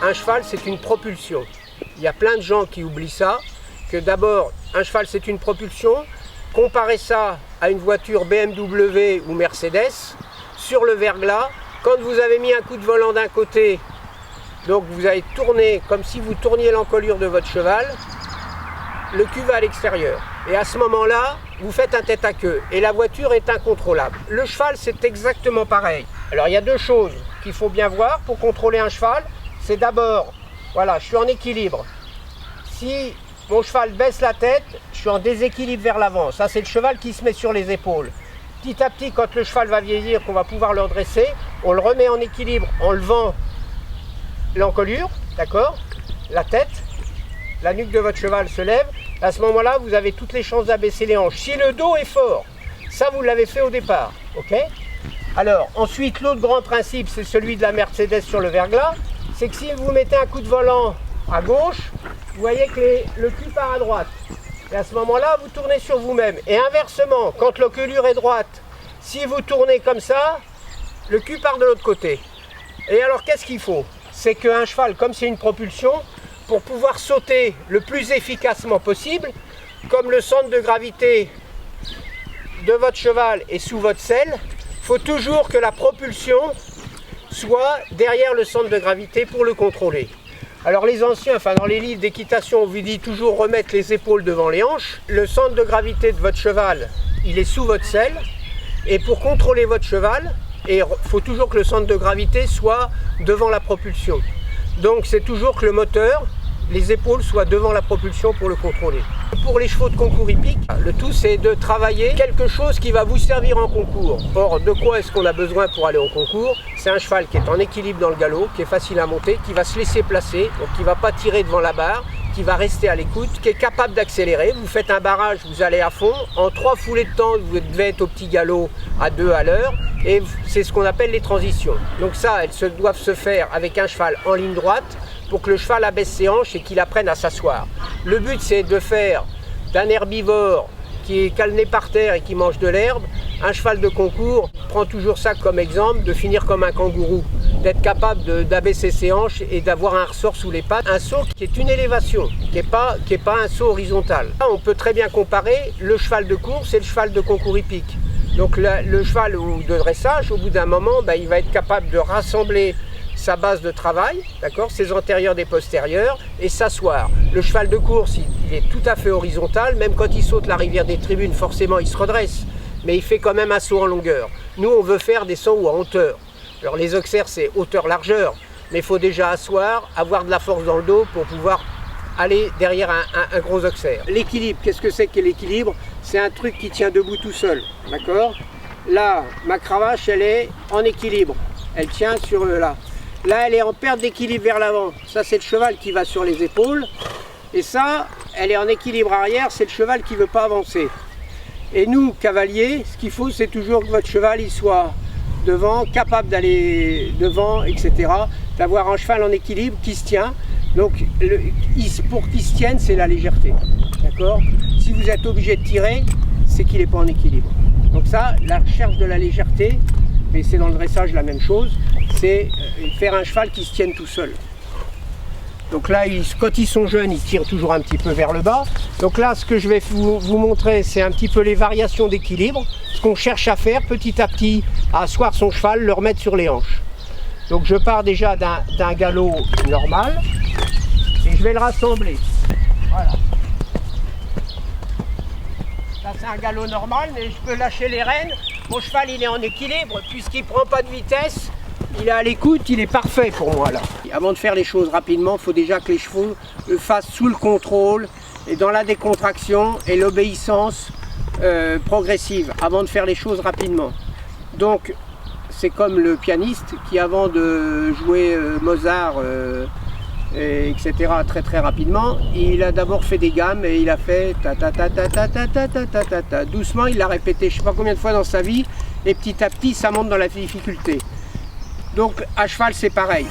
un cheval c'est une propulsion. Il y a plein de gens qui oublient ça, que d'abord un cheval c'est une propulsion. Comparez ça à une voiture BMW ou Mercedes, sur le verglas, quand vous avez mis un coup de volant d'un côté, donc vous allez tourner comme si vous tourniez l'encolure de votre cheval, le cul va à l'extérieur. Et à ce moment-là, vous faites un tête à queue et la voiture est incontrôlable. Le cheval, c'est exactement pareil. Alors il y a deux choses qu'il faut bien voir pour contrôler un cheval. C'est d'abord, voilà, je suis en équilibre. Si mon cheval baisse la tête, je suis en déséquilibre vers l'avant. Ça, c'est le cheval qui se met sur les épaules. Petit à petit, quand le cheval va vieillir, qu'on va pouvoir le redresser, on le remet en équilibre en levant l'encolure, d'accord, la tête, la nuque de votre cheval se lève. À ce moment-là, vous avez toutes les chances d'abaisser les hanches. Si le dos est fort, ça vous l'avez fait au départ, ok? Alors, ensuite, l'autre grand principe, c'est celui de la Mercedes sur le verglas, c'est que si vous mettez un coup de volant à gauche, vous voyez que le cul part à droite. Et à ce moment-là, vous tournez sur vous-même. Et inversement, quand l'encolure est droite, si vous tournez comme ça, le cul part de l'autre côté. Et alors, qu'est-ce qu'il faut? C'est qu'un cheval, comme c'est une propulsion, pour pouvoir sauter le plus efficacement possible, comme le centre de gravité de votre cheval est sous votre selle, il faut toujours que la propulsion soit derrière le centre de gravité pour le contrôler. Alors les anciens, enfin dans les livres d'équitation, on vous dit toujours remettre les épaules devant les hanches. Le centre de gravité de votre cheval, il est sous votre selle. Et pour contrôler votre cheval, il faut toujours que le centre de gravité soit devant la propulsion. Donc c'est toujours que le moteur, les épaules soient devant la propulsion pour le contrôler. Pour les chevaux de concours hippique, le tout c'est de travailler quelque chose qui va vous servir en concours. Or, de quoi est-ce qu'on a besoin pour aller au concours? C'est un cheval qui est en équilibre dans le galop, qui est facile à monter, qui va se laisser placer, donc qui ne va pas tirer devant la barre, qui va rester à l'écoute, qui est capable d'accélérer. Vous faites un barrage, vous allez à fond. En 3 foulées de temps, vous devez être au petit galop à 2 à l'heure. Et c'est ce qu'on appelle les transitions. Donc ça, elles doivent se faire avec un cheval en ligne droite, pour que le cheval abaisse ses hanches et qu'il apprenne à s'asseoir. Le but, c'est de faire d'un herbivore qui est calné par terre et qui mange de l'herbe, un cheval de concours. Prend toujours ça comme exemple, de finir comme un kangourou, d'être capable d'abaisser ses hanches et d'avoir un ressort sous les pattes. Un saut qui est une élévation, qui n'est pas un saut horizontal. Là, on peut très bien comparer le cheval de course et le cheval de concours hippique. Donc le cheval de dressage, au bout d'un moment, il va être capable de rassembler sa base de travail, d'accord, ses antérieurs des postérieurs, et s'asseoir. Le cheval de course, il est tout à fait horizontal, même quand il saute la rivière des tribunes, forcément il se redresse, mais il fait quand même un saut en longueur. Nous, on veut faire des sauts en hauteur. Alors les auxerres, c'est hauteur-largeur, mais il faut déjà asseoir, avoir de la force dans le dos pour pouvoir aller derrière un gros auxerre. L'équilibre, qu'est-ce que c'est que l'équilibre? C'est un truc qui tient debout tout seul, d'accord? Là, ma cravache, elle est en équilibre, elle tient sur le là. Là, elle est en perte d'équilibre vers l'avant. Ça, c'est le cheval qui va sur les épaules. Et ça, elle est en équilibre arrière, c'est le cheval qui ne veut pas avancer. Et nous, cavaliers, ce qu'il faut, c'est toujours que votre cheval il soit devant, capable d'aller devant, etc. D'avoir un cheval en équilibre qui se tient. Donc, pour qu'il se tienne, c'est la légèreté. D'accord? Si vous êtes obligé de tirer, c'est qu'il n'est pas en équilibre. Donc ça, la recherche de la légèreté, et c'est dans le dressage la même chose, c'est faire un cheval qui se tienne tout seul. Donc là, quand ils sont jeunes, ils tirent toujours un petit peu vers le bas. Donc là, ce que je vais vous montrer, c'est un petit peu les variations d'équilibre, ce qu'on cherche à faire petit à petit, à asseoir son cheval, le remettre sur les hanches. Donc je pars déjà d'un galop normal, et je vais le rassembler. Voilà. Là, c'est un galop normal, mais je peux lâcher les rênes. Mon cheval, il est en équilibre, puisqu'il ne prend pas de vitesse. Il est à l'écoute, il est parfait pour moi là. Avant de faire les choses rapidement, il faut déjà que les chevaux le fassent sous le contrôle et dans la décontraction et l'obéissance progressive, avant de faire les choses rapidement. Donc, c'est comme le pianiste qui, avant de jouer Mozart, etc. très rapidement, il a d'abord fait des gammes et il a fait ta ta ta ta ta ta ta ta ta ta ta. Doucement, il l'a répété je ne sais pas combien de fois dans sa vie et petit à petit ça monte dans la difficulté. Donc à cheval c'est pareil.